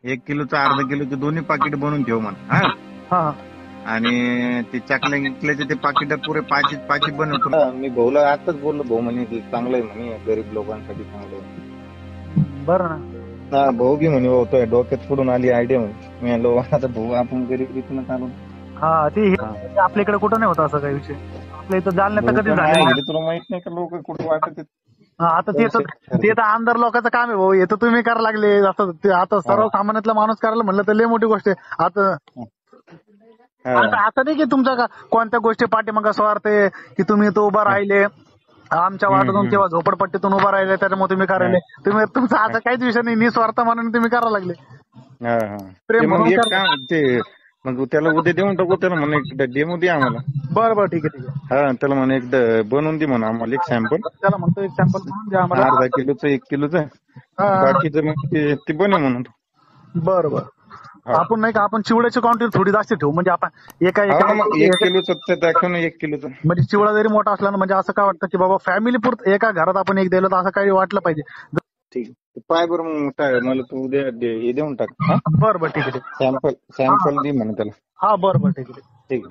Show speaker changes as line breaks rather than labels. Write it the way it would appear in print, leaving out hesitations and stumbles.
1 किलोचं अर्धा किलोचं दोन्ही पाकिट बनवून ठेव म्हणा. हा
हा
आणि ते चकल्या गिकल्याचे ते पाकिट पुरे पाचही बनवतो. मी भाऊला आताच बोललो, भाऊ म्हणे ते चांगलं आहे म्हणे, गरीब लोकांसाठी चांगलं आहे.
बरं ना.
हा भाऊ बी म्हणे होतोय डोक्यात पडून आली आयडिया म्हणे. मी म्हणलो आता भाऊ आपण गरीबीतून चालू.
हा ती आपल्या इकडे कुठं नाही होत असं काही विषय. आपल्या इथं जालन्यात तर कधीच झालं नाही.
तुला माहित नाही का लोक कुठे वाटत आहेत?
आता ते तर आमदार लोकांचं काम आहे भाऊ. हे तर तुम्ही करायला लागले. आता सर्वसामान्यातला माणूस करायला म्हणलं तर लय मोठी गोष्ट आहे. आता नाही की तुमच्या कोणत्या गोष्टी पाठीमागं स्वार्थ आहे की तुम्ही तो उभा राहिले आमच्या वाटून किंवा झोपडपट्टीतून उभा राहिले त्याच्यामुळे तुम्ही करायले. तुम्ही तुमचा असं काहीच विषय नाही. निस्वार्थ म्हणून तुम्ही करायला लागले. प्रेम म्हणून
मग त्याला उद्या देऊन टाकू. त्याला म्हणा एकदा डेमो दे आम्हाला.
बरं ठीक आहे.
हा त्याला म्हणा एकदा बनवून दे म्हणा आम्हाला एक सॅम्पल.
त्याला म्हणतो एक सॅम्पल म्हणून द्या आम्हाला.
अर्धा किलोचं 1 किलोचं बाकीचं मग ते बनव म्हणून.
बरं आपण नाही का आपण चिवड्याची क्वांटिटी थोडी जास्त ठेवू म्हणजे आपण एका
1 किलोचं दाखव ना 1 किलोचं.
म्हणजे चिवडा जरी मोठा असला ना म्हणजे असं काय वाटतं की बाबा फॅमिली पुरतं एका घरात आपण एक दिलं तर असं काही वाटलं पाहिजे.
ठीक पाय बरं मग मला तू उद्या हे देऊन टाक.
बरं ठीक आहे.
सॅम्पल दे म्हणा त्याला.
हा बरं ठीक आहे.
ठीक.